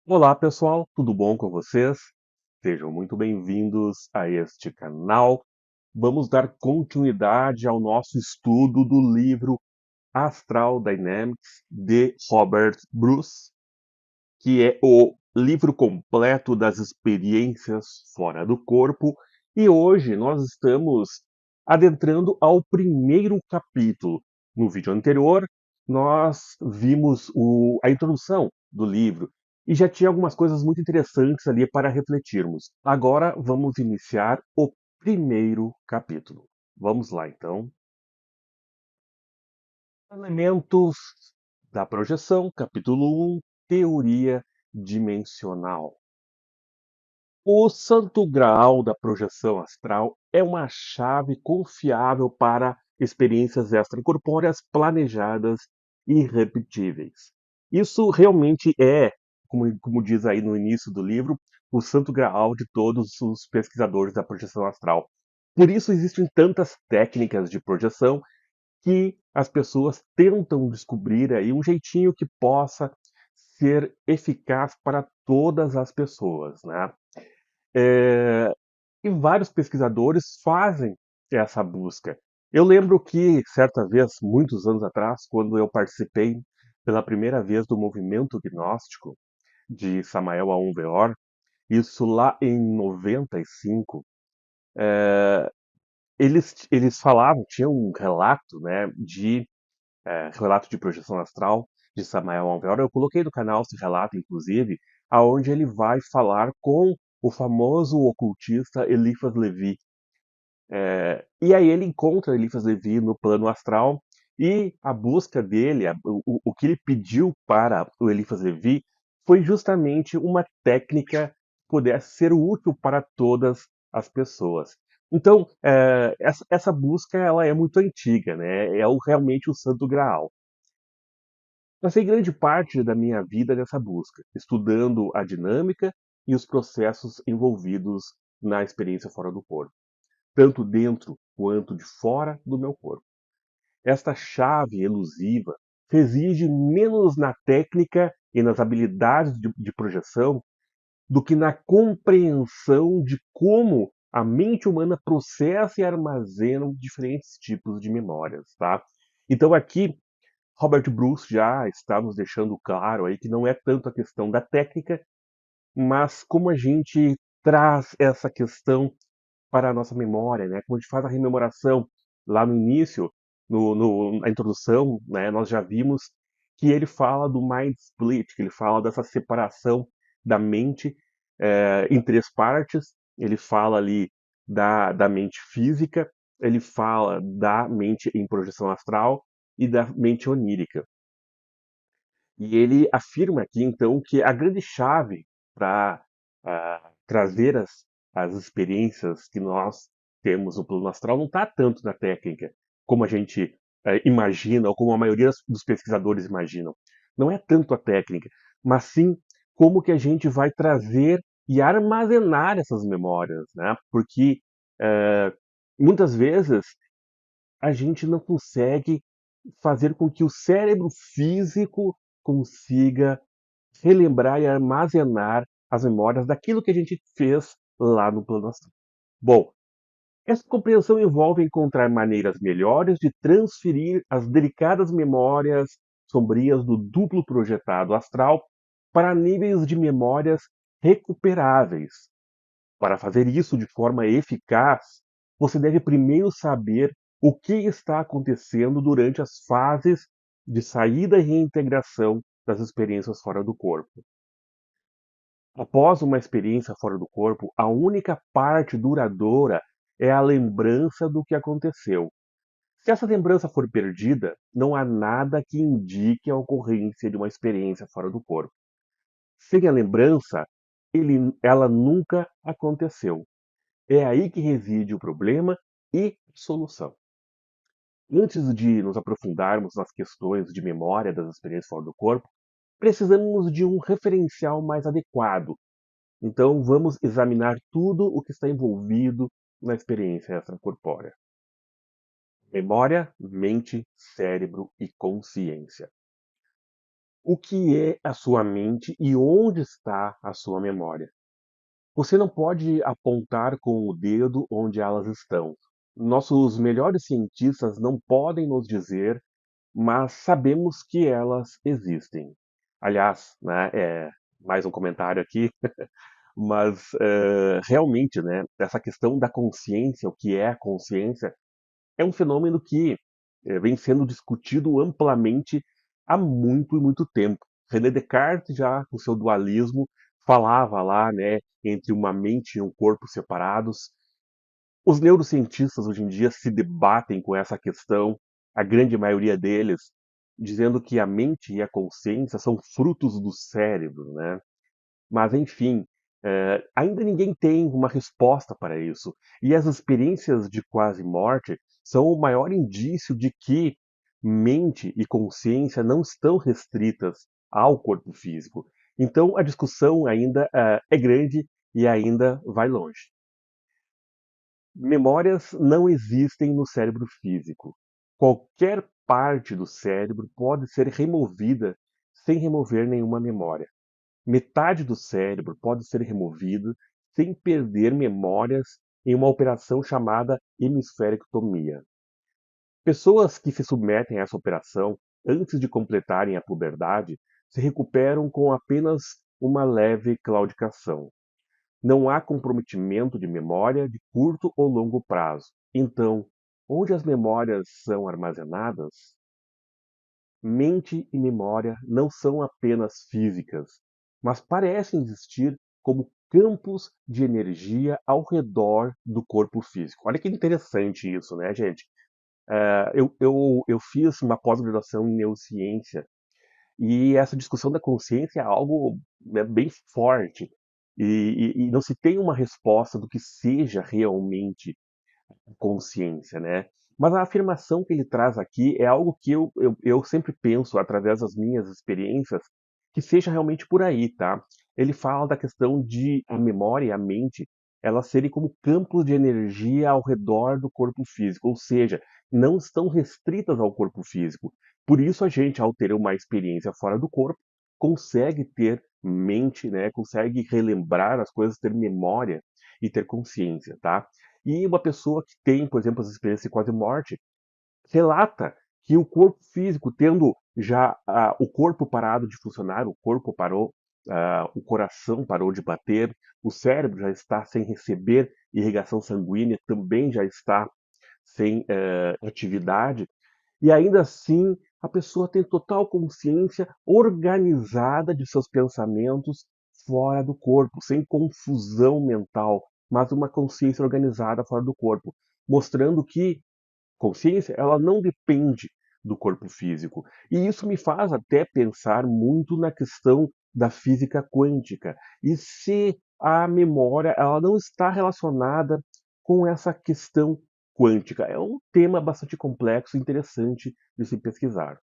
Olá pessoal, tudo bom com vocês? Sejam muito bem-vindos a este canal. Vamos dar continuidade ao nosso estudo do livro Astral Dynamics de Robert Bruce, que é o livro completo das experiências fora do corpo. E hoje nós estamos adentrando ao primeiro capítulo. No vídeo anterior, nós vimos a introdução do livro e já tinha algumas coisas muito interessantes ali para refletirmos. Agora vamos iniciar o primeiro capítulo. Vamos lá, então. Elementos da projeção, capítulo 1, teoria dimensional. O santo graal da projeção astral é uma chave confiável para experiências extracorpóreas planejadas e irrepetíveis. Isso realmente é, como diz aí no início do livro, o santo graal de todos os pesquisadores da projeção astral. Por isso existem tantas técnicas de projeção que as pessoas tentam descobrir aí um jeitinho que possa ser eficaz para todas as pessoas, né? Eh, e vários pesquisadores fazem essa busca. Eu lembro que, certa vez, muitos anos atrás, quando eu participei pela primeira vez do movimento gnóstico de Samael Aun Weor, isso lá em 95, eles falavam, tinha um relato, né, relato de projeção astral de Samael Aun Weor. Eu coloquei no canal esse relato, inclusive, aonde ele vai falar com o famoso ocultista Eliphas Levi. E aí ele encontra Eliphas Levi no plano astral e a busca dele, o que ele pediu para o Eliphas Levi foi justamente uma técnica que pudesse ser útil para todas as pessoas. Então, essa busca ela é muito antiga, né? Realmente o Santo Graal. Passei grande parte da minha vida nessa busca, estudando a dinâmica e os processos envolvidos na experiência fora do corpo, tanto dentro quanto de fora do meu corpo. Esta chave elusiva reside menos na técnica e nas habilidades de projeção do que na compreensão de como a mente humana processa e armazena diferentes tipos de memórias, tá? Então aqui Robert Bruce já está nos deixando claro aí que não é tanto a questão da técnica, mas como a gente traz essa questão para a nossa memória, né? Como a gente faz a rememoração lá no início, na introdução, né? Nós já vimos que ele fala do mind split, que ele fala dessa separação da mente em três partes. Ele fala ali da mente física, ele fala da mente em projeção astral e da mente onírica. E ele afirma aqui, então, que a grande chave para trazer as experiências que nós temos no plano astral não está tanto na técnica, como a gente imagina, ou como a maioria dos pesquisadores imaginam. Não é tanto a técnica, mas sim como que a gente vai trazer e armazenar essas memórias, né? Porque eh, muitas vezes a gente não consegue fazer com que o cérebro físico consiga relembrar e armazenar as memórias daquilo que a gente fez lá no plano astral. Bom, essa compreensão envolve encontrar maneiras melhores de transferir as delicadas memórias sombrias do duplo projetado astral para níveis de memórias recuperáveis. Para fazer isso de forma eficaz, você deve primeiro saber o que está acontecendo durante as fases de saída e reintegração das experiências fora do corpo. Após uma experiência fora do corpo, a única parte duradoura é a lembrança do que aconteceu. Se essa lembrança for perdida, não há nada que indique a ocorrência de uma experiência fora do corpo. Sem a lembrança, ela nunca aconteceu. É aí que reside o problema e solução. Antes de nos aprofundarmos nas questões de memória das experiências fora do corpo, precisamos de um referencial mais adequado. Então, vamos examinar tudo o que está envolvido na experiência extracorpórea: memória, mente, cérebro e consciência. O que é a sua mente e onde está a sua memória? Você não pode apontar com o dedo onde elas estão. Nossos melhores cientistas não podem nos dizer, mas sabemos que elas existem. Aliás, né, mais um comentário aqui, mas realmente, né, essa questão da consciência, o que é a consciência, é um fenômeno que vem sendo discutido amplamente há muito e muito tempo. René Descartes, já com seu dualismo, falava lá, né, entre uma mente e um corpo separados. Os neurocientistas hoje em dia se debatem com essa questão, a grande maioria deles dizendo que a mente e a consciência são frutos do cérebro, né? Mas, enfim, ainda ninguém tem uma resposta para isso. E as experiências de quase morte são o maior indício de que mente e consciência não estão restritas ao corpo físico. Então, a discussão ainda é grande e ainda vai longe. Memórias não existem no cérebro físico. Qualquer parte do cérebro pode ser removida sem remover nenhuma memória. Metade do cérebro pode ser removida sem perder memórias em uma operação chamada hemisferectomia. Pessoas que se submetem a essa operação antes de completarem a puberdade se recuperam com apenas uma leve claudicação. Não há comprometimento de memória de curto ou longo prazo. Então, onde as memórias são armazenadas, mente e memória não são apenas físicas, mas parecem existir como campos de energia ao redor do corpo físico. Olha que interessante isso, né, gente? Eu fiz uma pós-graduação em neurociência e essa discussão da consciência é algo, né, bem forte. E não se tem uma resposta do que seja realmente consciência, né? Mas a afirmação que ele traz aqui é algo que eu sempre penso, através das minhas experiências, que seja realmente por aí, tá? Ele fala da questão de a memória e a mente, elas serem como campos de energia ao redor do corpo físico, ou seja, não estão restritas ao corpo físico. Por isso a gente, ao ter uma experiência fora do corpo, consegue ter mente, né? Consegue relembrar as coisas, ter memória e ter consciência, tá? E uma pessoa que tem, por exemplo, as experiências de quase morte, relata que o corpo físico, tendo já o corpo parado de funcionar, o corpo parou, o coração parou de bater, o cérebro já está sem receber irrigação sanguínea, também já está sem atividade, e ainda assim a pessoa tem total consciência organizada de seus pensamentos fora do corpo, sem confusão mental, mas uma consciência organizada fora do corpo, mostrando que consciência ela não depende do corpo físico. E isso me faz até pensar muito na questão da física quântica. E se a memória ela não está relacionada com essa questão quântica? É um tema bastante complexo e interessante de se pesquisar.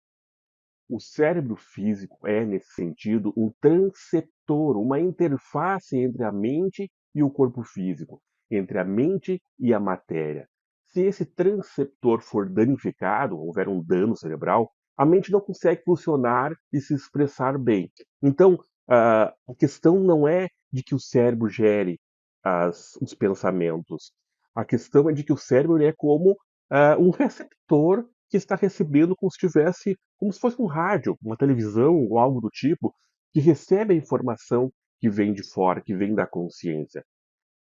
O cérebro físico é, nesse sentido, um transceptor, uma interface entre a mente e o corpo físico, entre a mente e a matéria. Se esse transceptor for danificado, houver um dano cerebral, a mente não consegue funcionar e se expressar bem. Então, a questão não é de que o cérebro gere os pensamentos. A questão é de que o cérebro é como um receptor que está recebendo como se tivesse, como se fosse um rádio, uma televisão ou algo do tipo, que recebe a informação que vem de fora, que vem da consciência.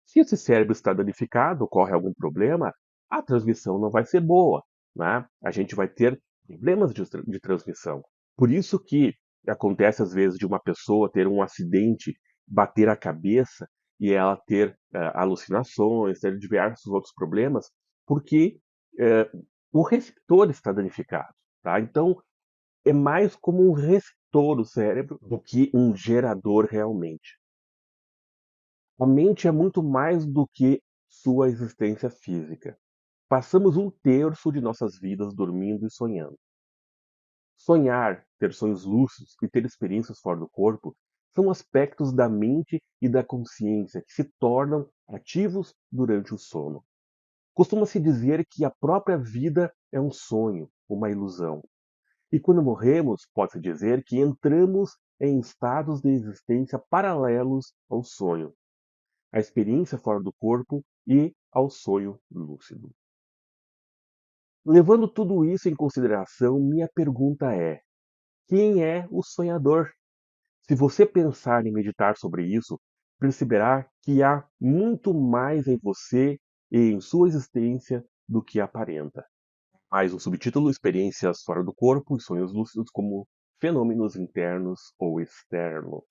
Se esse cérebro está danificado, ocorre algum problema, a transmissão não vai ser boa, né? A gente vai ter problemas de transmissão. Por isso que acontece às vezes de uma pessoa ter um acidente, bater a cabeça e ela ter alucinações, ter diversos outros problemas, porque eh, o receptor está danificado, tá? Então é mais como um receptor o cérebro do que um gerador realmente. A mente é muito mais do que sua existência física. Passamos um terço de nossas vidas dormindo e sonhando. Sonhar, ter sonhos lúcidos e ter experiências fora do corpo são aspectos da mente e da consciência que se tornam ativos durante o sono. Costuma-se dizer que a própria vida é um sonho, uma ilusão. E quando morremos, pode-se dizer que entramos em estados de existência paralelos ao sonho, à experiência fora do corpo e ao sonho lúcido. Levando tudo isso em consideração, minha pergunta é: quem é o sonhador? Se você pensar e meditar sobre isso, perceberá que há muito mais em você e em sua existência do que aparenta. Mais um subtítulo: Experiências fora do corpo e sonhos lúcidos como fenômenos internos ou externos.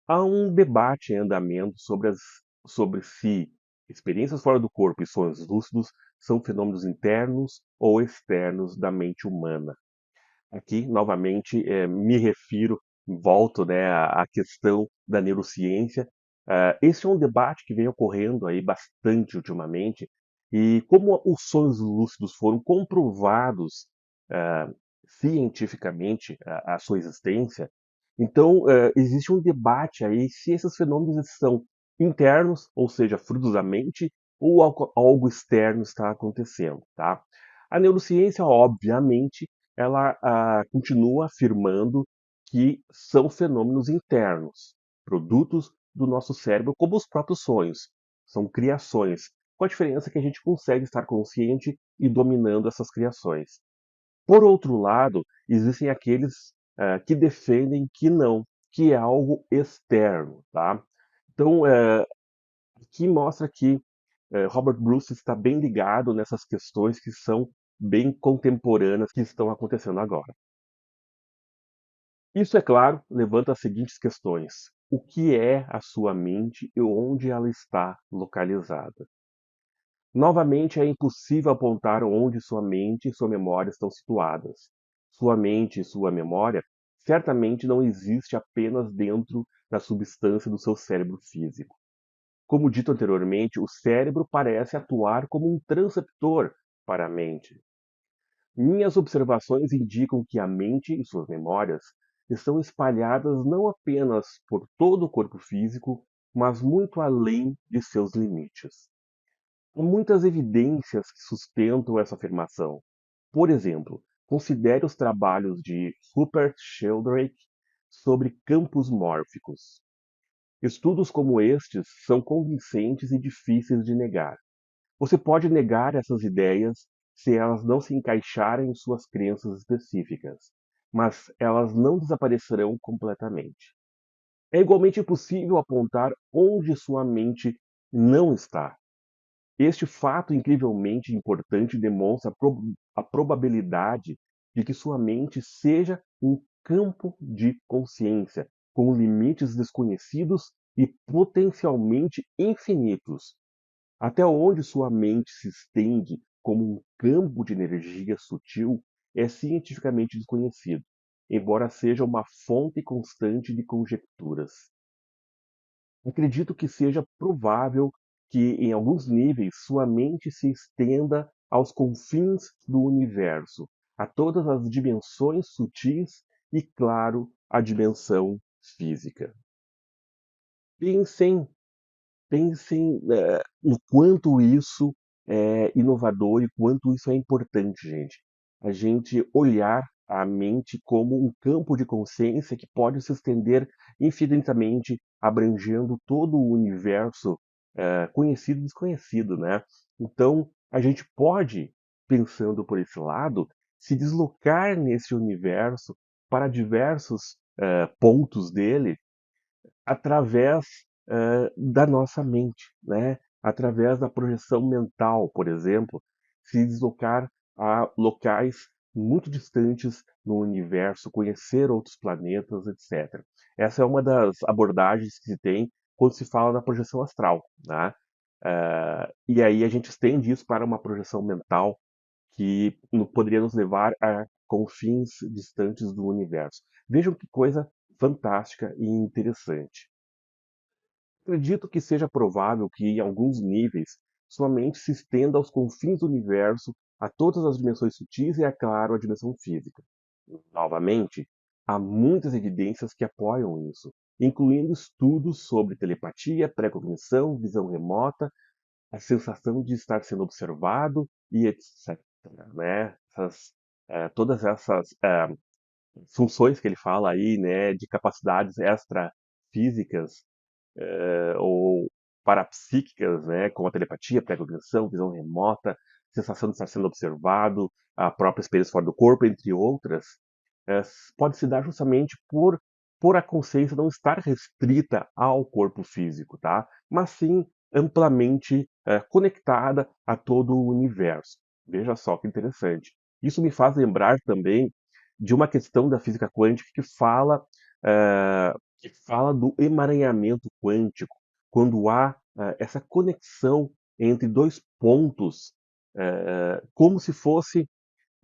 Há um debate em andamento sobre se experiências fora do corpo e sonhos lúcidos são fenômenos internos ou externos da mente humana. Aqui, novamente, me refiro, volto, né, à questão da neurociência. Esse é um debate que vem ocorrendo aí bastante ultimamente, e como os sonhos lúcidos foram comprovados ah, cientificamente a sua existência, então existe um debate aí se esses fenômenos são internos, ou seja, frutos da mente, ou algo externo está acontecendo, tá? A neurociência, obviamente, ela continua afirmando que são fenômenos internos, produtos do nosso cérebro, como os próprios sonhos. São criações, com a diferença que a gente consegue estar consciente e dominando essas criações. Por outro lado, existem aqueles que defendem que não, que é algo externo, tá? Então, aqui mostra que Robert Bruce está bem ligado nessas questões que são bem contemporâneas que estão acontecendo agora. Isso, é claro, levanta as seguintes questões: o que é a sua mente e onde ela está localizada? Novamente, é impossível apontar onde sua mente e sua memória estão situadas. Sua mente e sua memória certamente não existe apenas dentro da substância do seu cérebro físico. Como dito anteriormente, o cérebro parece atuar como um transceptor para a mente. Minhas observações indicam que a mente e suas memórias estão espalhadas não apenas por todo o corpo físico, mas muito além de seus limites. Há muitas evidências que sustentam essa afirmação. Por exemplo, considere os trabalhos de Rupert Sheldrake sobre campos mórficos. Estudos como estes são convincentes e difíceis de negar. Você pode negar essas ideias se elas não se encaixarem em suas crenças específicas, mas elas não desaparecerão completamente. É igualmente possível apontar onde sua mente não está. Este fato incrivelmente importante demonstra a probabilidade de que sua mente seja um campo de consciência, com limites desconhecidos e potencialmente infinitos. Até onde sua mente se estende como um campo de energia sutil é cientificamente desconhecido, embora seja uma fonte constante de conjecturas. Acredito que seja provável que, em alguns níveis, sua mente se estenda aos confins do universo, a todas as dimensões sutis e, claro, a dimensão física. Pensem Pensem, no quanto isso é inovador e quanto isso é importante, gente. A gente olhar a mente como um campo de consciência que pode se estender infinitamente, abrangendo todo o universo, conhecido e desconhecido, né. Então, a gente pode, pensando por esse lado, se deslocar nesse universo para diversos, pontos dele, através, da nossa mente, né, através da projeção mental, por exemplo, se deslocar a locais muito distantes no universo, conhecer outros planetas, etcétera. Essa é uma das abordagens que se tem quando se fala da projeção astral, né. E aí a gente estende isso para uma projeção mental que poderia nos levar a confins distantes do universo. Vejam que coisa fantástica e interessante. Acredito que seja provável que, em alguns níveis, sua mente se estenda aos confins do universo, a todas as dimensões sutis e, é claro, a dimensão física. Novamente, há muitas evidências que apoiam isso, incluindo estudos sobre telepatia, pré-cognição, visão remota, a sensação de estar sendo observado e etc. Né? Essas todas essas funções que ele fala aí, né, de capacidades extrafísicas ou parapsíquicas, né, como a telepatia, pré-cognição, visão remota, sensação de estar sendo observado, a própria experiência fora do corpo, entre outras, pode se dar justamente por a consciência não estar restrita ao corpo físico, tá? Mas sim amplamente conectada a todo o universo. Veja só que interessante. Isso me faz lembrar também de uma questão da física quântica que fala do emaranhamento quântico, quando há essa conexão entre dois pontos, como se fosse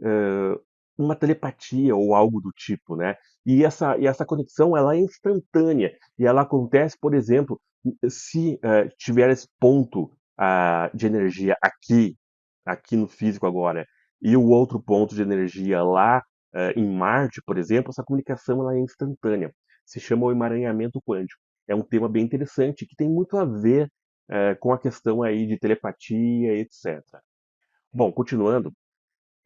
eh, uma telepatia ou algo do tipo, né? E essa conexão ela é instantânea e ela acontece, por exemplo, se tiver esse ponto de energia aqui no físico agora, e o outro ponto de energia lá em Marte, por exemplo, essa comunicação ela é instantânea. Se chama o emaranhamento quântico. É um tema bem interessante que tem muito a ver com a questão aí de telepatia, etc. Bom, continuando,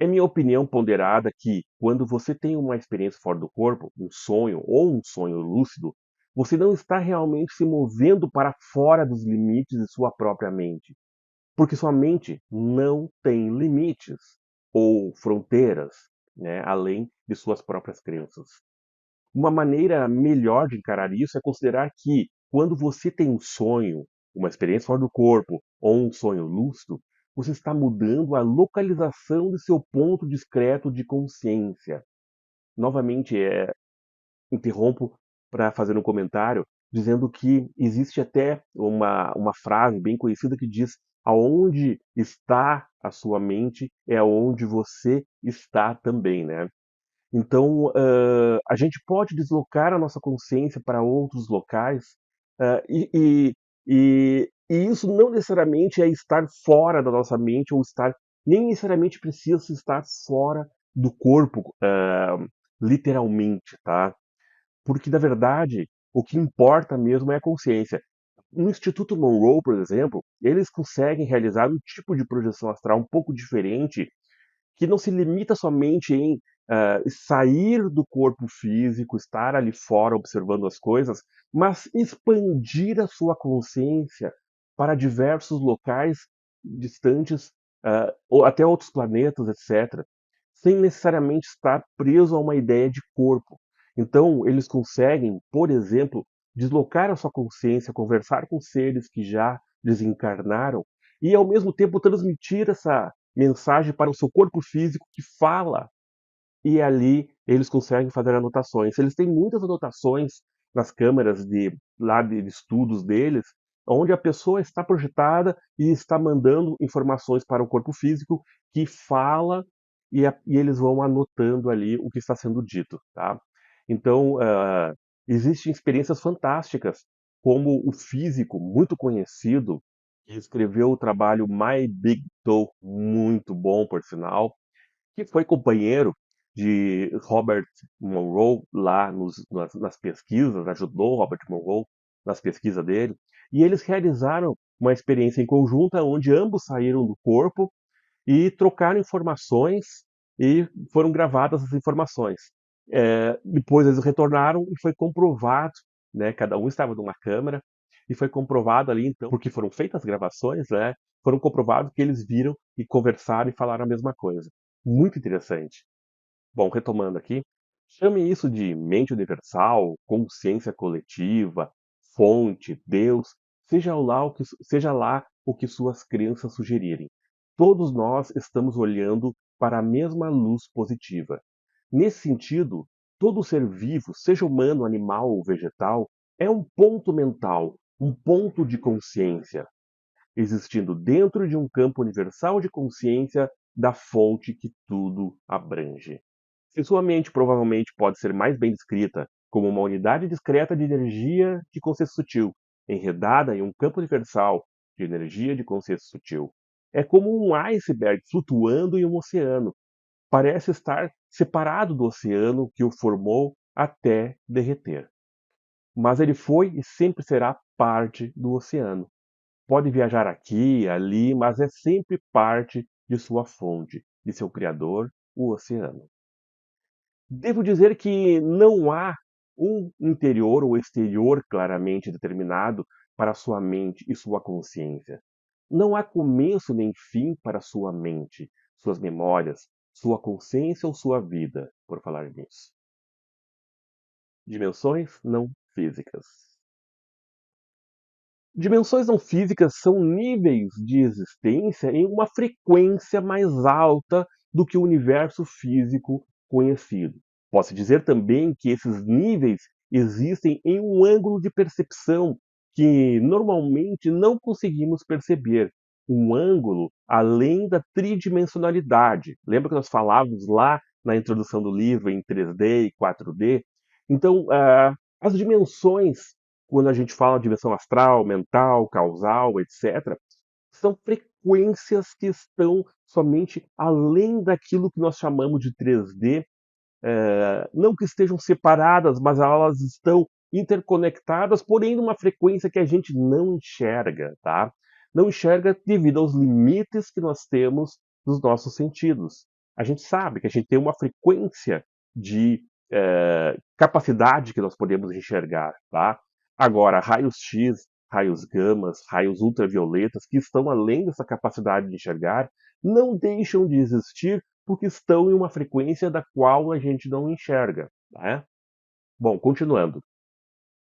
é minha opinião ponderada que, quando você tem uma experiência fora do corpo, um sonho ou um sonho lúcido, você não está realmente se movendo para fora dos limites de sua própria mente, porque sua mente não tem limites ou fronteiras, né, além de suas próprias crenças. Uma maneira melhor de encarar isso é considerar que, quando você tem um sonho, uma experiência fora do corpo ou um sonho lúcido, você está mudando a localização de seu ponto discreto de consciência. Novamente, interrompo para fazer um comentário dizendo que existe até uma frase bem conhecida que diz: aonde está a sua mente é onde você está também, né? Então, a gente pode deslocar a nossa consciência para outros locais, hã, e e e isso não necessariamente é estar fora da nossa mente ou estar nem necessariamente precisa se estar fora do corpo, literalmente, tá. Porque, na verdade, o que importa mesmo é a consciência. No Instituto Monroe, por exemplo, eles conseguem realizar um tipo de projeção astral um pouco diferente que não se limita somente em sair do corpo físico, estar ali fora observando as coisas, mas expandir a sua consciência para diversos locais distantes, ou até outros planetas, etc., sem necessariamente estar preso a uma ideia de corpo. Então, eles conseguem, por exemplo, deslocar a sua consciência, conversar com seres que já desencarnaram e, ao mesmo tempo, transmitir essa mensagem para o seu corpo físico que fala, e ali eles conseguem fazer anotações. Eles têm muitas anotações nas câmeras de estudos deles, onde a pessoa está projetada e está mandando informações para o corpo físico que fala e eles vão anotando ali o que está sendo dito, tá? Então, existem experiências fantásticas, como o físico muito conhecido que escreveu o trabalho My Big Toe, muito bom, por sinal, que foi companheiro de Robert Monroe lá nas pesquisas, ajudou Robert Monroe nas pesquisas dele, e eles realizaram uma experiência em conjunta onde ambos saíram do corpo e trocaram informações e foram gravadas as informações. Depois eles retornaram e foi comprovado, né, cada um estava numa câmera, e foi comprovado ali então, porque foram feitas as gravações, né, foram comprovados que eles viram e conversaram e falaram a mesma coisa. Muito interessante. Bom, retomando aqui, chame isso de mente universal, consciência coletiva, fonte, Deus, seja lá o que suas crenças sugerirem. Todos nós estamos olhando para a mesma luz positiva. Nesse sentido, todo ser vivo, seja humano, animal ou vegetal, é um ponto mental, um ponto de consciência, existindo dentro de um campo universal de consciência da fonte que tudo abrange. Se sua mente provavelmente pode ser mais bem descrita como uma unidade discreta de energia de consciência sutil, enredada em um campo universal de energia de consciência sutil. É como um iceberg flutuando em um oceano. Parece estar separado do oceano que o formou até derreter. Mas ele foi e sempre será parte do oceano. Pode viajar aqui, ali, mas é sempre parte de sua fonte, de seu Criador o oceano. Devo dizer que não há um interior ou exterior claramente determinado para sua mente e sua consciência. Não há começo nem fim para sua mente, suas memórias, sua consciência ou sua vida, por falar nisso. Dimensões não físicas. Dimensões não físicas são níveis de existência em uma frequência mais alta do que o universo físico conhecido. Posso dizer também que esses níveis existem em um ângulo de percepção que normalmente não conseguimos perceber. Um ângulo além da tridimensionalidade. Lembra que nós falávamos lá na introdução do livro em 3D e 4D? Então, as dimensões quando a gente fala de dimensão astral, mental, causal, etc., são frequências que estão somente além daquilo que nós chamamos de 3D, não que estejam separadas, mas elas estão interconectadas, porém numa frequência que a gente não enxerga, tá? Não enxerga devido aos limites que nós temos dos nossos sentidos. A gente sabe que a gente tem uma frequência de capacidade que nós podemos enxergar, tá? Agora, raios X, raios gamas, raios ultravioletas, que estão além dessa capacidade de enxergar, não deixam de existir porque estão em uma frequência da qual a gente não enxerga. Né? Bom, continuando.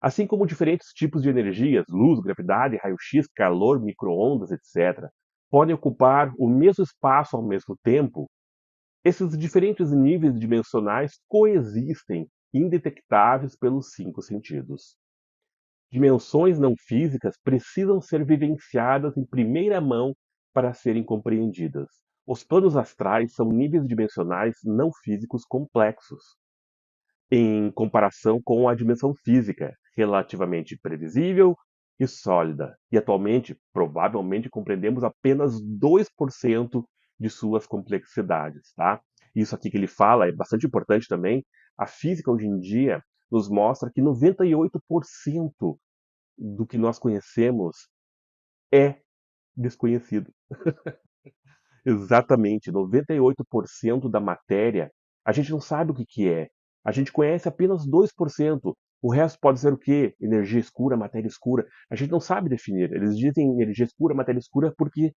Assim como diferentes tipos de energias, luz, gravidade, raio-x, calor, micro-ondas, etc., podem ocupar o mesmo espaço ao mesmo tempo, esses diferentes níveis dimensionais coexistem, indetectáveis pelos cinco sentidos. Dimensões não físicas precisam ser vivenciadas em primeira mão para serem compreendidas. Os planos astrais são níveis dimensionais não físicos complexos, em comparação com a dimensão física, relativamente previsível e sólida. E atualmente, provavelmente, compreendemos apenas 2% de suas complexidades. Tá? Isso aqui que ele fala é bastante importante também. A física hoje em dia nos mostra que 98% do que nós conhecemos é desconhecido. Exatamente, 98% da matéria a gente não sabe o que que é. A gente conhece apenas 2%. O resto pode ser o quê? Energia escura, matéria escura. A gente não sabe definir. Eles dizem energia escura, matéria escura porque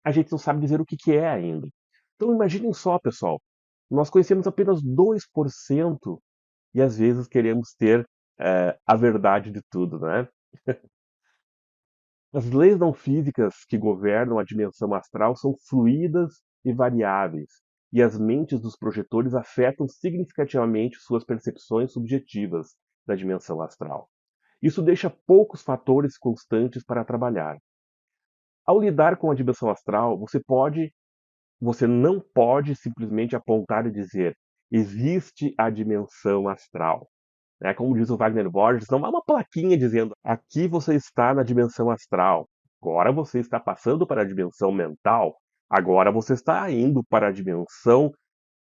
a gente não sabe dizer o que que é ainda. Então imaginem só, pessoal. Nós conhecemos apenas 2% e às vezes queremos ter a verdade de tudo, né? As leis não físicas que governam a dimensão astral são fluídas e variáveis, e as mentes dos projetores afetam significativamente suas percepções subjetivas da dimensão astral. Isso deixa poucos fatores constantes para trabalhar. Ao lidar com a dimensão astral, você não pode simplesmente apontar e dizer existe a dimensão astral. Como diz o Wagner Borges, não há uma plaquinha dizendo aqui você está na dimensão astral, agora você está passando para a dimensão mental, agora você está indo para a dimensão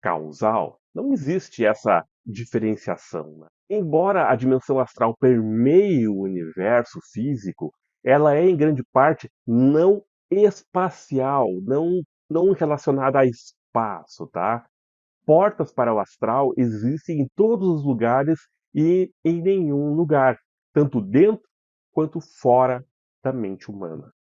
causal. Não existe essa diferenciação. Né? Embora a dimensão astral permeie o universo físico, ela é em grande parte não espacial, não relacionada a espaço, tá? Portas para o astral existem em todos os lugares e em nenhum lugar, tanto dentro quanto fora da mente humana.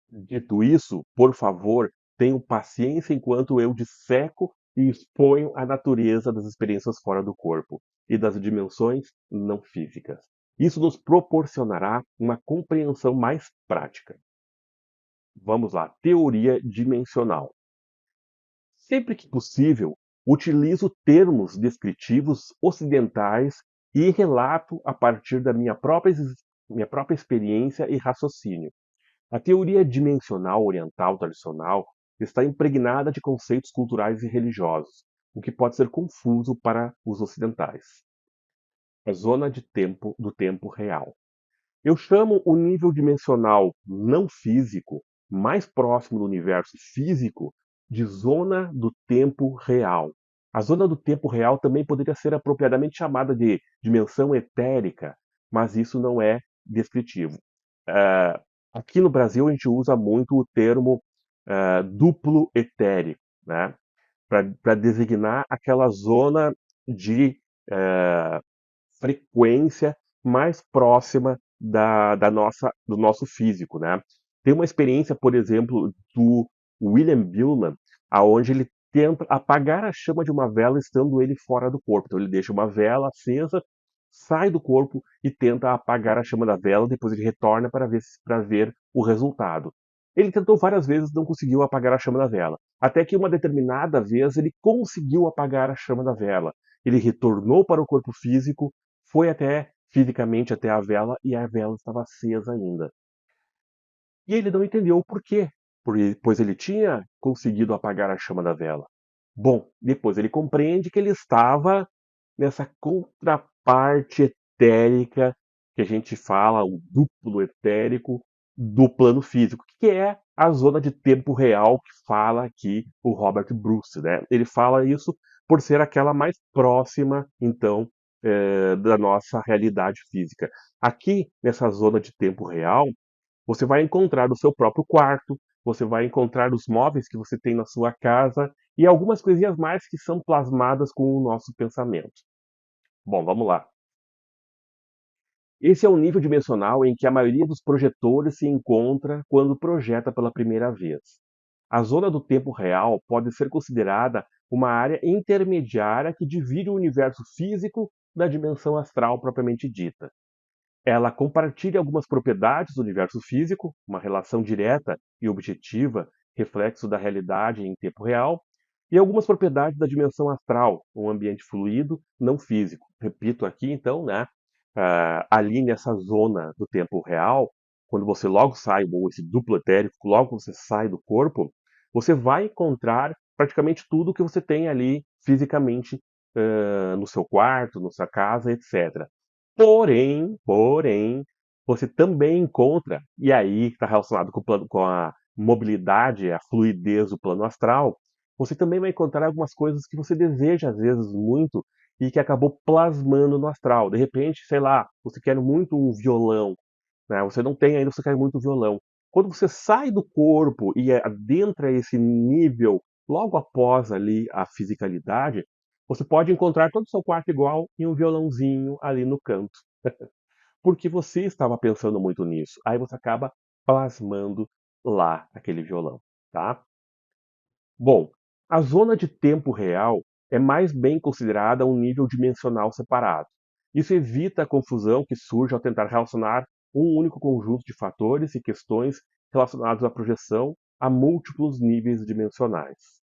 Dito isso, por favor, tenham paciência enquanto eu disseco e exponho a natureza das experiências fora do corpo e das dimensões não físicas. Isso nos proporcionará uma compreensão mais prática. Vamos lá, teoria dimensional. Sempre que possível, utilizo termos descritivos ocidentais e relato a partir da minha própria experiência e raciocínio. A teoria dimensional oriental tradicional está impregnada de conceitos culturais e religiosos, o que pode ser confuso para os ocidentais. A zona de tempo do tempo real. Eu chamo o nível dimensional não físico, mais próximo do universo físico, de zona do tempo real. A zona do tempo real também poderia ser apropriadamente chamada de dimensão etérica, mas isso não é descritivo. Aqui no Brasil a gente usa muito o termo duplo etérico. né? Para designar aquela zona de eh, frequência mais próxima do nosso físico, né? Tem uma experiência, por exemplo, do William Buhlmann, aonde ele tenta apagar a chama de uma vela estando ele fora do corpo. Então ele deixa uma vela acesa, sai do corpo e tenta apagar a chama da vela, depois ele retorna para ver o resultado. Ele tentou várias vezes, não conseguiu apagar a chama da vela. Até que uma determinada vez ele conseguiu apagar a chama da vela. Ele retornou para o corpo físico, foi até fisicamente até a vela e a vela estava acesa ainda. E ele não entendeu o porquê, pois ele tinha conseguido apagar a chama da vela. Bom, depois ele compreende que ele estava nessa contraparte etérica que a gente fala, o duplo etérico do plano físico, que é a zona de tempo real que fala aqui o Robert Bruce, né? Ele fala isso por ser aquela mais próxima, então, da nossa realidade física. Aqui, nessa zona de tempo real, você vai encontrar o seu próprio quarto, você vai encontrar os móveis que você tem na sua casa e algumas coisinhas mais que são plasmadas com o nosso pensamento. Bom, vamos lá. Esse é o nível dimensional em que a maioria dos projetores se encontra quando projeta pela primeira vez. A zona do tempo real pode ser considerada uma área intermediária que divide o universo físico da dimensão astral propriamente dita. Ela compartilha algumas propriedades do universo físico, uma relação direta e objetiva, reflexo da realidade em tempo real, e algumas propriedades da dimensão astral, um ambiente fluido, não físico. Repito aqui, então, né? Ali nessa zona do tempo real, quando você logo sai, ou esse duplo etérico, logo você sai do corpo, você vai encontrar praticamente tudo que você tem ali fisicamente no seu quarto, na sua casa, etc. Porém, você também encontra, e aí está relacionado com a mobilidade, a fluidez do plano astral, você também vai encontrar algumas coisas que você deseja às vezes muito e que acabou plasmando no astral. De repente, sei lá, você quer muito um violão, né? Você não tem ainda, você quer muito um violão. Quando você sai do corpo e adentra esse nível, logo após ali a fisicalidade, você pode encontrar todo o seu quarto igual e um violãozinho ali no canto. Porque você estava pensando muito nisso. Aí você acaba plasmando lá aquele violão, tá? Bom, a zona de tempo real é mais bem considerada um nível dimensional separado. Isso evita a confusão que surge ao tentar relacionar um único conjunto de fatores e questões relacionados à projeção a múltiplos níveis dimensionais.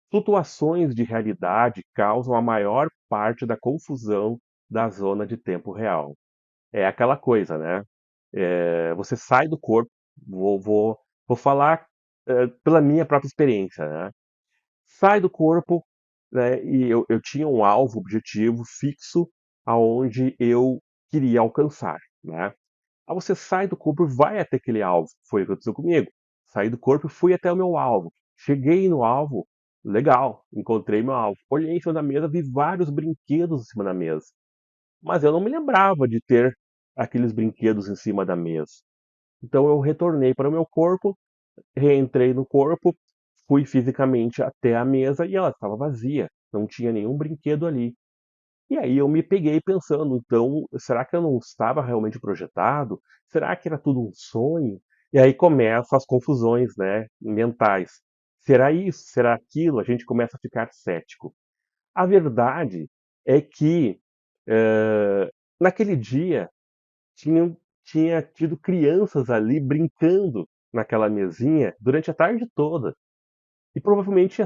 Flutuações de realidade causam a maior parte da confusão da zona de tempo real. É aquela coisa, né? Você sai do corpo, vou falar pela minha própria experiência, né? Sai do corpo, né? E eu tinha um alvo objetivo fixo aonde eu queria alcançar, né? Aí você sai do corpo e vai até aquele alvo. Foi o que aconteceu comigo. Saí do corpo e fui até o meu alvo. Cheguei no alvo, legal, encontrei meu alvo. Olhei em cima da mesa, vi vários brinquedos em cima da mesa. Mas eu não me lembrava de ter aqueles brinquedos em cima da mesa. Então eu retornei para o meu corpo, reentrei no corpo, fui fisicamente até a mesa e ela estava vazia, não tinha nenhum brinquedo ali. E aí eu me peguei pensando, então, será que eu não estava realmente projetado? Será que era tudo um sonho? E aí começam as confusões, né, mentais. Será isso? Será aquilo? A gente começa a ficar cético. A verdade é que naquele dia tinham tinha tido crianças ali brincando naquela mesinha durante a tarde toda. E provavelmente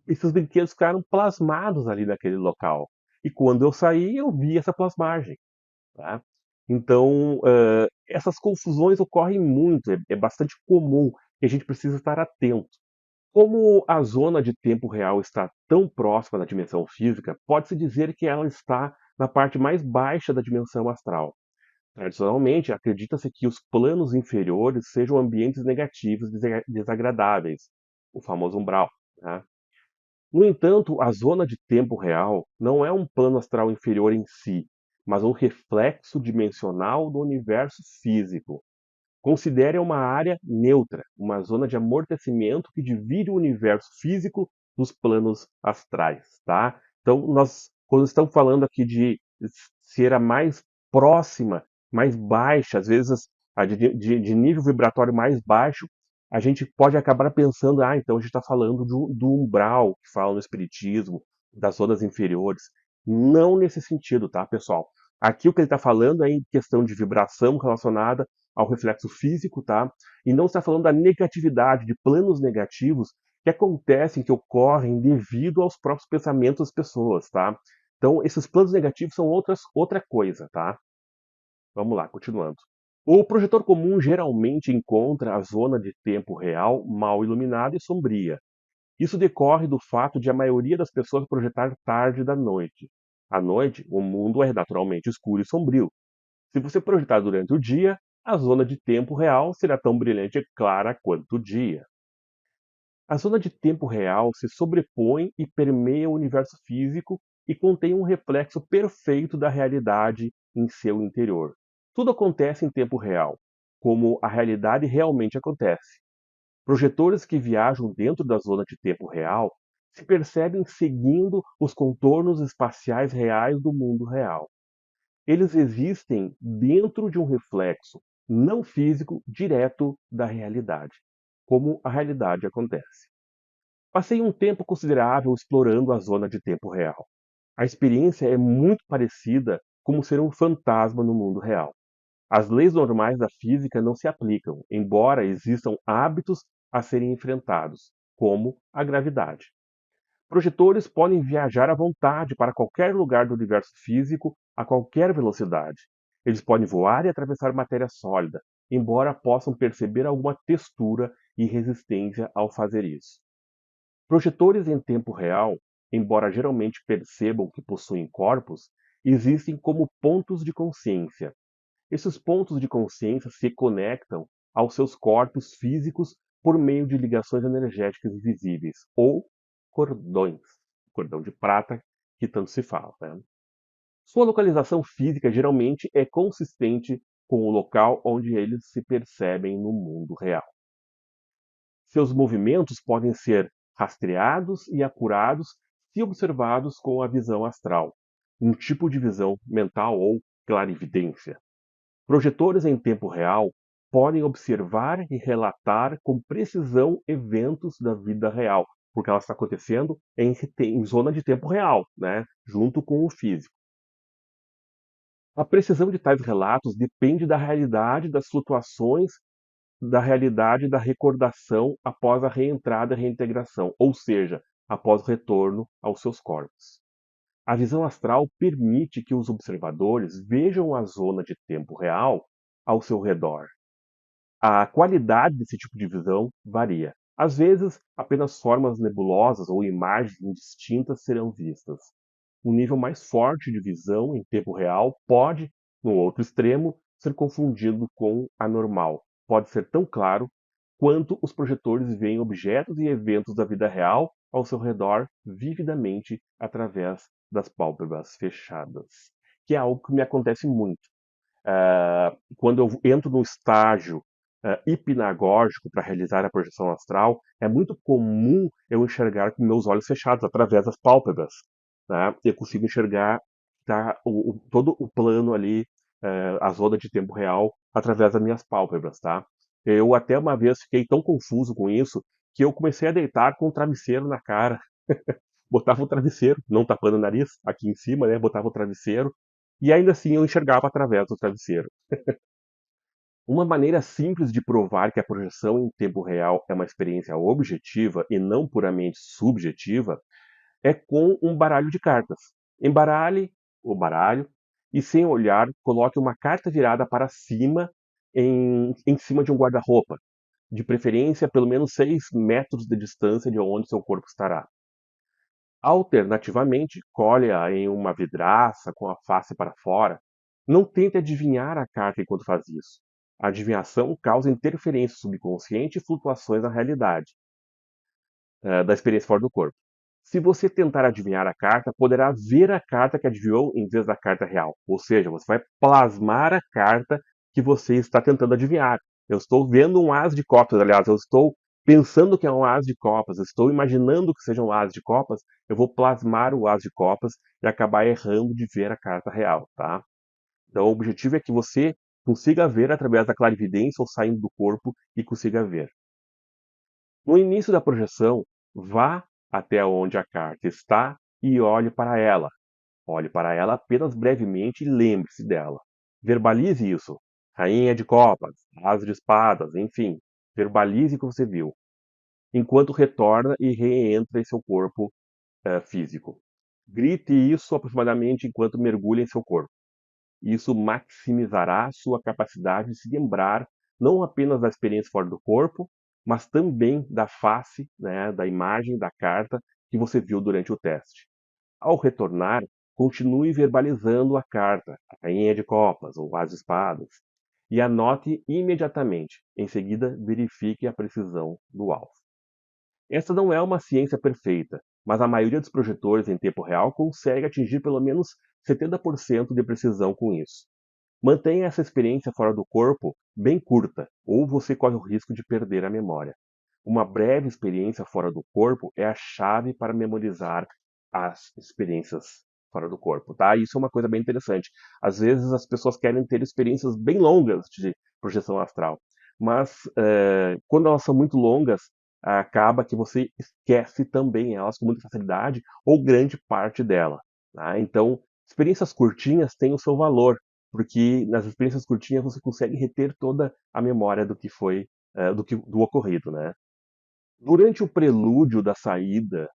esses brinquedos ficaram plasmados ali naquele local. E quando eu saí, eu vi essa plasmagem. Tá? Então, essas confusões ocorrem muito, é bastante comum e a gente precisa estar atento. Como a zona de tempo real está tão próxima da dimensão física, pode-se dizer que ela está na parte mais baixa da dimensão astral. Tradicionalmente, acredita-se que os planos inferiores sejam ambientes negativos desagradáveis, o famoso umbral. Tá? No entanto, a zona de tempo real não é um plano astral inferior em si, mas um reflexo dimensional do universo físico. Considere uma área neutra, uma zona de amortecimento que divide o universo físico dos planos astrais, tá? Então, quando estamos falando aqui de ser a mais próxima, mais baixa, às vezes de nível vibratório mais baixo, a gente pode acabar pensando, então a gente está falando do umbral, que fala no Espiritismo, das zonas inferiores. Não nesse sentido, tá, pessoal? Aqui o que ele está falando é em questão de vibração relacionada ao reflexo físico, tá? E não está falando da negatividade, de planos negativos que acontecem, que ocorrem devido aos próprios pensamentos das pessoas, tá? Então, esses planos negativos são outra coisa, tá? Vamos lá, continuando. O projetor comum geralmente encontra a zona de tempo real mal iluminada e sombria. Isso decorre do fato de a maioria das pessoas projetar tarde da noite. À noite, o mundo é naturalmente escuro e sombrio. Se você projetar durante o dia, a zona de tempo real será tão brilhante e clara quanto o dia. A zona de tempo real se sobrepõe e permeia o universo físico e contém um reflexo perfeito da realidade em seu interior. Tudo acontece em tempo real, como a realidade realmente acontece. Projetores que viajam dentro da zona de tempo real se percebem seguindo os contornos espaciais reais do mundo real. Eles existem dentro de um reflexo não físico direto da realidade, como a realidade acontece. Passei um tempo considerável explorando a zona de tempo real. A experiência é muito parecida como ser um fantasma no mundo real. As leis normais da física não se aplicam, embora existam hábitos a serem enfrentados, como a gravidade. Projetores podem viajar à vontade para qualquer lugar do universo físico a qualquer velocidade. Eles podem voar e atravessar matéria sólida, embora possam perceber alguma textura e resistência ao fazer isso. Projetores em tempo real, embora geralmente percebam que possuem corpos, existem como pontos de consciência. Esses pontos de consciência se conectam aos seus corpos físicos por meio de ligações energéticas invisíveis, ou cordões, cordão de prata, que tanto se fala, né? Sua localização física geralmente é consistente com o local onde eles se percebem no mundo real. Seus movimentos podem ser rastreados e apurados se observados com a visão astral, um tipo de visão mental ou clarividência. Projetores em tempo real podem observar e relatar com precisão eventos da vida real, porque ela está acontecendo em zona de tempo real, né? Junto com o físico. A precisão de tais relatos depende da realidade das flutuações da realidade da recordação após a reentrada e reintegração, ou seja, após o retorno aos seus corpos. A visão astral permite que os observadores vejam a zona de tempo real ao seu redor. A qualidade desse tipo de visão varia. Às vezes, apenas formas nebulosas ou imagens indistintas serão vistas. Um nível mais forte de visão em tempo real pode, no outro extremo, ser confundido com anormal. Pode ser tão claro quanto os projetores veem objetos e eventos da vida real ao seu redor vividamente através das pálpebras fechadas, que é algo que me acontece muito. Quando eu entro no estágio hipnagógico para realizar a projeção astral, é muito comum eu enxergar com meus olhos fechados, através das pálpebras. Né? Eu consigo enxergar todo o plano ali, a zona de tempo real, através das minhas pálpebras. Tá? Eu até uma vez fiquei tão confuso com isso que eu comecei a deitar com o travesseiro na cara. Botava o travesseiro, não tapando o nariz, aqui em cima, né? Botava o travesseiro, e ainda assim eu enxergava através do travesseiro. Uma maneira simples de provar que a projeção em tempo real é uma experiência objetiva e não puramente subjetiva é com um baralho de cartas. Embaralhe o baralho e, sem olhar, coloque uma carta virada para cima em cima de um guarda-roupa, de preferência a pelo menos 6 metros de distância de onde seu corpo estará. Alternativamente, colhe-a em uma vidraça com a face para fora. Não tente adivinhar a carta enquanto faz isso. A adivinhação causa interferência subconsciente e flutuações na realidade, da experiência fora do corpo. Se você tentar adivinhar a carta, poderá ver a carta que adivinhou em vez da carta real. Ou seja, você vai plasmar a carta que você está tentando adivinhar. Eu estou vendo um as de copas, aliás, eu estou pensando que é um as de copas, eu estou imaginando que seja um as de copas, eu vou plasmar o as de copas e acabar errando de ver a carta real, tá? Então, o objetivo é que você consiga ver através da clarividência ou saindo do corpo e consiga ver. No início da projeção, vá até onde a carta está e olhe para ela. Olhe para ela apenas brevemente e lembre-se dela. Verbalize isso. Rainha de copas, as de espadas, enfim. Verbalize o que você viu. Enquanto retorna e reentra em seu corpo físico. Grite isso aproximadamente enquanto mergulha em seu corpo. Isso maximizará sua capacidade de se lembrar não apenas da experiência fora do corpo, mas também da face, né, da imagem da carta que você viu durante o teste. Ao retornar, continue verbalizando a carta, a rainha de copas ou as espadas, e anote imediatamente. Em seguida, verifique a precisão do alvo. Esta não é uma ciência perfeita, mas a maioria dos projetores em tempo real consegue atingir pelo menos 70% de precisão com isso. Mantenha essa experiência fora do corpo bem curta, ou você corre o risco de perder a memória. Uma breve experiência fora do corpo é a chave para memorizar as experiências fora do corpo, tá? Isso é uma coisa bem interessante. Às vezes as pessoas querem ter experiências bem longas de projeção astral, mas quando elas são muito longas, acaba que você esquece também elas com muita facilidade ou grande parte dela, tá? Então, experiências curtinhas têm o seu valor, porque nas experiências curtinhas você consegue reter toda a memória do que foi, do ocorrido, né? Durante o prelúdio da saída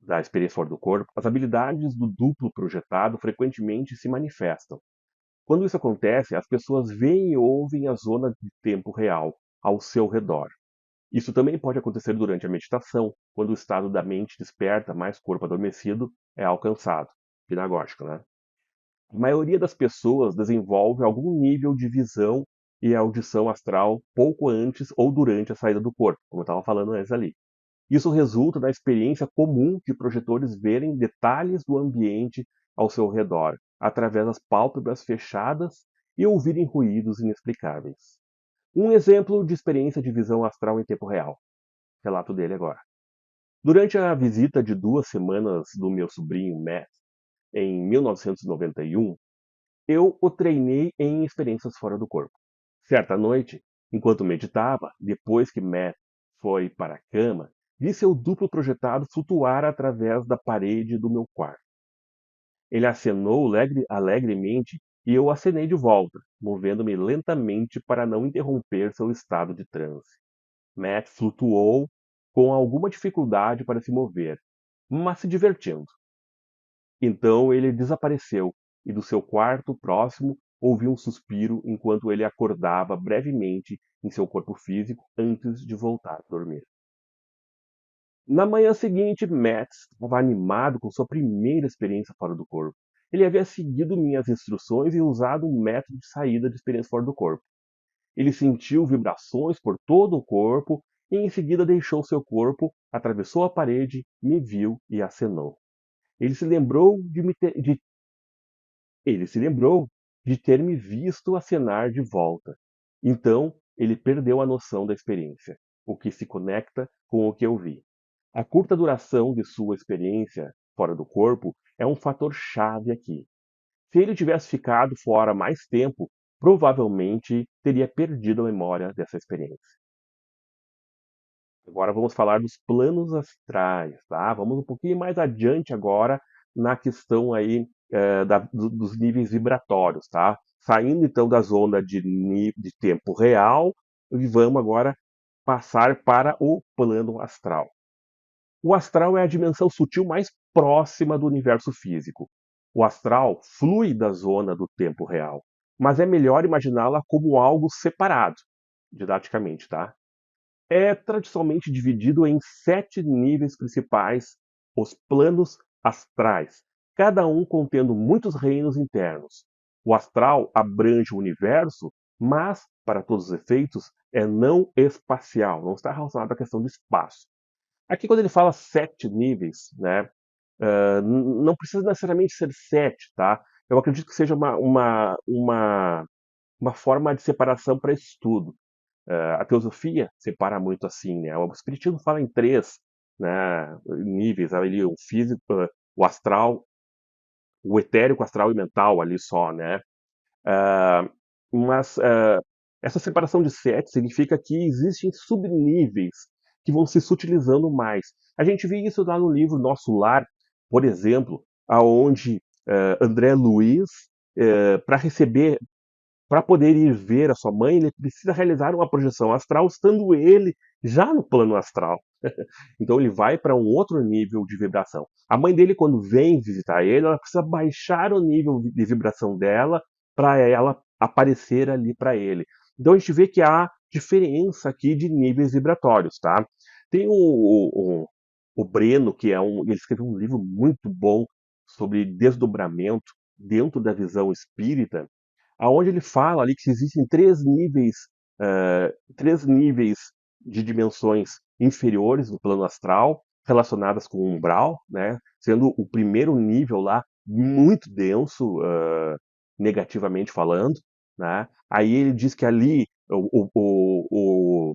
da experiência fora do corpo, as habilidades do duplo projetado frequentemente se manifestam. Quando isso acontece, as pessoas veem e ouvem a zona de tempo real ao seu redor. Isso também pode acontecer durante a meditação, quando o estado da mente desperta, mais corpo adormecido é alcançado. Pinagógico, né? A maioria das pessoas desenvolve algum nível de visão e audição astral pouco antes ou durante a saída do corpo, como eu estava falando antes ali. Isso resulta na experiência comum de projetores verem detalhes do ambiente ao seu redor, através das pálpebras fechadas e ouvirem ruídos inexplicáveis. Um exemplo de experiência de visão astral em tempo real. Relato dele agora. Durante a visita de 2 semanas do meu sobrinho Matt, em 1991, eu o treinei em experiências fora do corpo. Certa noite, enquanto meditava, depois que Matt foi para a cama, vi seu duplo projetado flutuar através da parede do meu quarto. Ele acenou alegremente e eu acenei de volta, movendo-me lentamente para não interromper seu estado de transe. Matt flutuou com alguma dificuldade para se mover, mas se divertindo. Então ele desapareceu, e do seu quarto próximo ouvi um suspiro enquanto ele acordava brevemente em seu corpo físico antes de voltar a dormir. Na manhã seguinte, Matt estava animado com sua primeira experiência fora do corpo. Ele havia seguido minhas instruções e usado um método de saída de experiência fora do corpo. Ele sentiu vibrações por todo o corpo e em seguida deixou seu corpo, atravessou a parede, me viu e acenou. Ele se lembrou de, me ter, de Ele se lembrou de ter me visto acenar de volta. Então, ele perdeu a noção da experiência, o que se conecta com o que eu vi. A curta duração de sua experiência fora do corpo é um fator chave aqui. Se ele tivesse ficado fora mais tempo, provavelmente teria perdido a memória dessa experiência. Agora vamos falar dos planos astrais, tá? Vamos um pouquinho mais adiante agora na questão aí dos níveis vibratórios, tá? Saindo então da zona de tempo real e vamos agora passar para o plano astral. O astral é a dimensão sutil mais próxima do universo físico. O astral flui da zona do tempo real, mas é melhor imaginá-la como algo separado, didaticamente, tá? É tradicionalmente dividido em 7 níveis principais, os planos astrais, cada um contendo muitos reinos internos. O astral abrange o universo, mas, para todos os efeitos, é não espacial, não está relacionado à questão de espaço. Aqui, quando ele fala 7 níveis, né, não precisa necessariamente ser 7, tá? Eu acredito que seja uma forma de separação para estudo. A teosofia separa muito assim, né? O espiritismo fala em três, né, níveis, ali o físico, o astral, o etérico, astral e mental ali só, né? Ah, mas essa separação de sete significa que existem subníveis que vão se sutilizando mais. A gente vê isso lá no livro Nosso Lar, por exemplo, aonde André Luiz, para receber, para poder ir ver a sua mãe, ele precisa realizar uma projeção astral, estando ele já no plano astral. Então ele vai para um outro nível de vibração. A mãe dele, quando vem visitar ele, ela precisa baixar o nível de vibração dela para ela aparecer ali para ele. Então a gente vê que há diferença aqui de níveis vibratórios, tá? Tem o Breno, ele escreveu um livro muito bom sobre desdobramento dentro da visão espírita, aonde ele fala ali que existem três níveis de dimensões inferiores do plano astral, relacionadas com o umbral, né? Sendo o primeiro nível lá muito denso, negativamente falando, né? Aí ele diz que ali o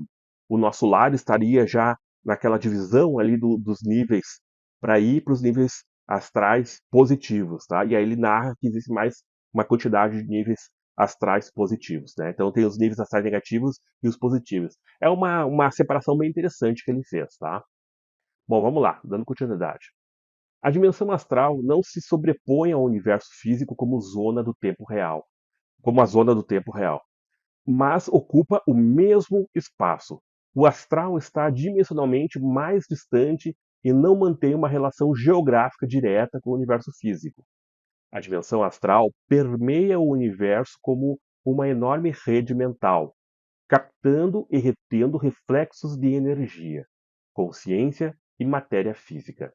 nosso lar estaria já naquela divisão ali dos níveis para ir para os níveis astrais positivos, tá? E aí ele narra que existe mais uma quantidade de níveis astrais positivos, né? Então tem os níveis astrais negativos e os positivos. É uma separação bem interessante que ele fez, tá? Bom, vamos lá, dando continuidade. A dimensão astral não se sobrepõe ao universo físico como a zona do tempo real, mas ocupa o mesmo espaço. O astral está dimensionalmente mais distante e não mantém uma relação geográfica direta com o universo físico. A dimensão astral permeia o universo como uma enorme rede mental, captando e retendo reflexos de energia, consciência e matéria física.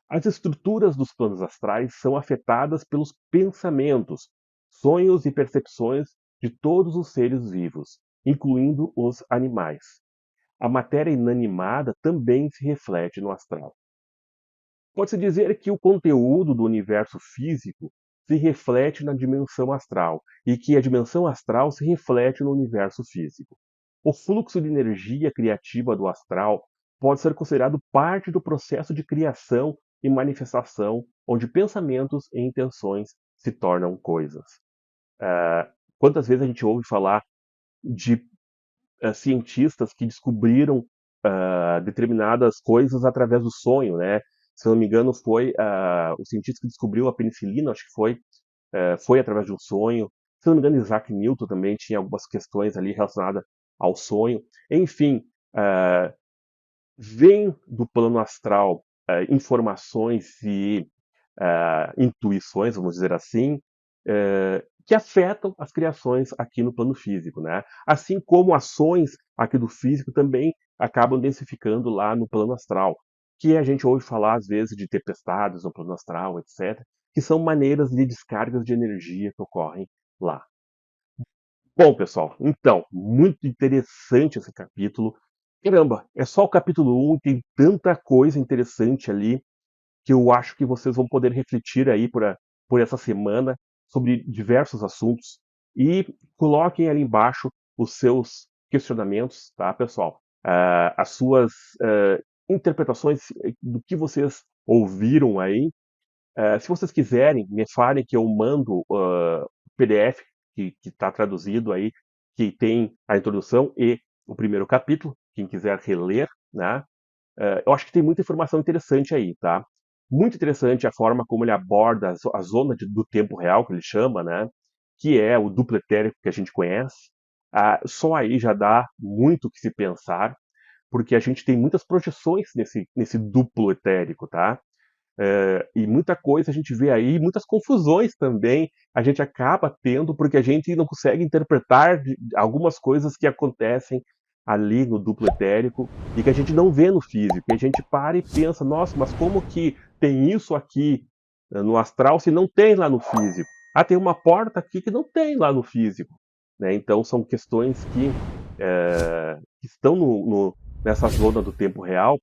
As estruturas dos planos astrais são afetadas pelos pensamentos, sonhos e percepções de todos os seres vivos, incluindo os animais. A matéria inanimada também se reflete no astral. Pode-se dizer que o conteúdo do universo físico se reflete na dimensão astral e que a dimensão astral se reflete no universo físico. O fluxo de energia criativa do astral pode ser considerado parte do processo de criação e manifestação, onde pensamentos e intenções se tornam coisas. Quantas vezes a gente ouve falar de cientistas que descobriram determinadas coisas através do sonho, né? Se eu não me engano, foi o cientista que descobriu a penicilina, acho que foi através de um sonho. Se eu não me engano, Isaac Newton também tinha algumas questões ali relacionadas ao sonho. Enfim, vem do plano astral informações e intuições, vamos dizer assim, que afetam as criações aqui no plano físico, né? Assim como ações aqui do físico também acabam densificando lá no plano astral, que a gente ouve falar às vezes de tempestades no plano astral, etc., que são maneiras de descargas de energia que ocorrem lá. Bom, pessoal, então, muito interessante esse capítulo. Caramba, é só o capítulo 1, tem tanta coisa interessante ali que eu acho que vocês vão poder refletir aí por essa semana sobre diversos assuntos e coloquem ali embaixo os seus questionamentos, tá, pessoal? As suas interpretações do que vocês ouviram aí. Se vocês quiserem, me falem que eu mando o PDF que está traduzido aí, que tem a introdução e o primeiro capítulo, quem quiser reler, né? Eu acho que tem muita informação interessante aí, tá? Muito interessante a forma como ele aborda a zona do tempo real, que ele chama, né? Que é o duplo etérico que a gente conhece. Só aí já dá muito o que se pensar, porque a gente tem muitas projeções nesse duplo etérico, tá? E muita coisa a gente vê aí, muitas confusões também a gente acaba tendo, porque a gente não consegue interpretar algumas coisas que acontecem ali no duplo etérico e que a gente não vê no físico. E a gente para e pensa, nossa, mas como que tem isso aqui no astral se não tem lá no físico? Tem uma porta aqui que não tem lá no físico. Né? Então são questões que estão nessa zona do tempo real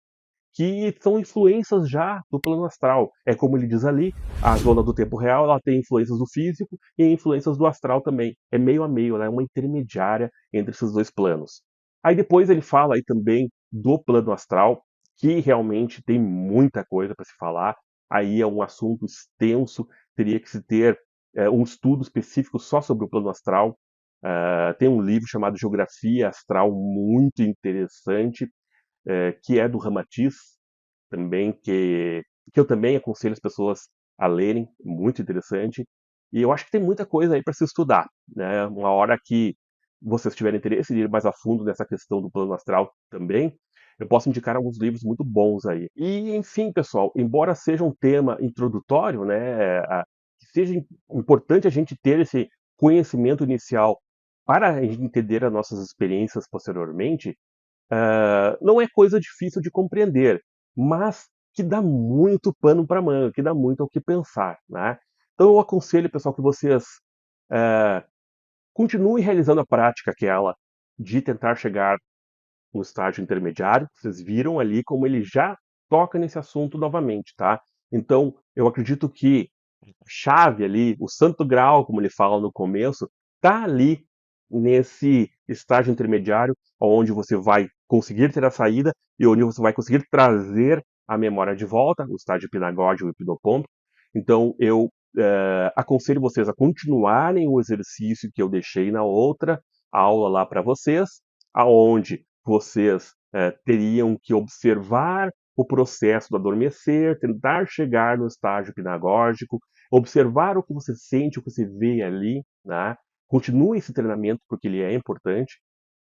que são influências já do plano astral. É como ele diz ali, a zona do tempo real ela tem influências do físico e influências do astral também. É meio a meio, né? Uma intermediária entre esses dois planos. Aí depois ele fala aí também do plano astral, que realmente tem muita coisa para se falar. Aí é um assunto extenso, teria que se ter um estudo específico só sobre o plano astral. Tem um livro chamado Geografia Astral, muito interessante, que é do Ramatiz, também, que eu também aconselho as pessoas a lerem, muito interessante. E eu acho que tem muita coisa aí para se estudar, né? Uma hora que vocês tiverem interesse de ir mais a fundo nessa questão do plano astral também, eu posso indicar alguns livros muito bons aí. E, enfim, pessoal, embora seja um tema introdutório, né, que seja importante a gente ter esse conhecimento inicial para entender as nossas experiências posteriormente, não é coisa difícil de compreender, mas que dá muito pano para manga, que dá muito ao que pensar, né? Então eu aconselho, pessoal, que vocês eh, continuem realizando a prática aquela de tentar chegar no estágio intermediário. Vocês viram ali como ele já toca nesse assunto novamente, tá? Então eu acredito que a chave ali, o santo grau, como ele fala no começo, tá ali nesse estágio intermediário, onde você vai conseguir ter a saída e onde você vai conseguir trazer a memória de volta, o estágio hipnagógico e hipnoponto. Então, eu aconselho vocês a continuarem o exercício que eu deixei na outra aula lá para vocês, aonde vocês teriam que observar o processo do adormecer, tentar chegar no estágio hipnagógico, observar o que você sente, o que você vê ali, né? Continue esse treinamento porque ele é importante,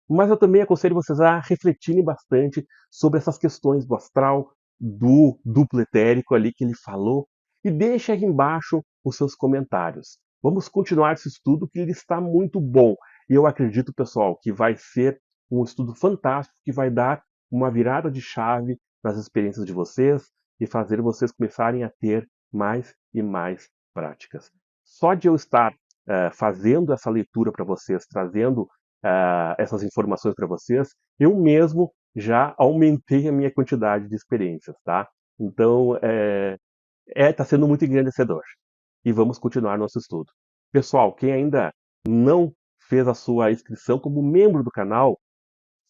mas eu também aconselho vocês a refletirem bastante sobre essas questões do astral, do duplo etérico ali que ele falou, e deixe aí embaixo os seus comentários. Vamos continuar esse estudo que ele está muito bom. E eu acredito, pessoal, que vai ser um estudo fantástico que vai dar uma virada de chave nas experiências de vocês e fazer vocês começarem a ter mais e mais práticas. Só de eu estar fazendo essa leitura para vocês, trazendo essas informações para vocês, eu mesmo já aumentei a minha quantidade de experiências, tá? Então, está sendo muito engrandecedor. E vamos continuar nosso estudo. Pessoal, quem ainda não fez a sua inscrição como membro do canal,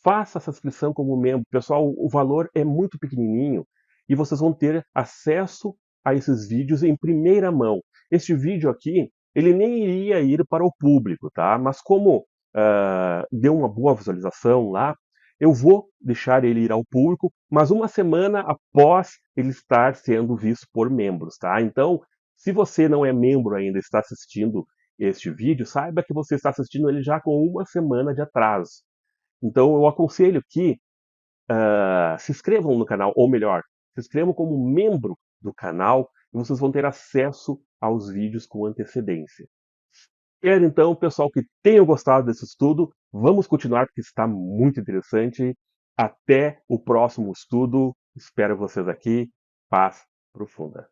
faça essa inscrição como membro. Pessoal, o valor é muito pequenininho e vocês vão ter acesso a esses vídeos em primeira mão. Este vídeo aqui, ele nem iria ir para o público, tá? Mas como deu uma boa visualização lá, eu vou deixar ele ir ao público, mas uma semana após ele estar sendo visto por membros, tá? Então, se você não é membro ainda e está assistindo este vídeo, saiba que você está assistindo ele já com uma semana de atraso. Então eu aconselho que se inscrevam no canal, ou melhor, se inscrevam como membro do canal e vocês vão ter acesso aos vídeos com antecedência. Espero então, pessoal, que tenham gostado desse estudo. Vamos continuar porque está muito interessante. Até o próximo estudo. Espero vocês aqui. Paz profunda.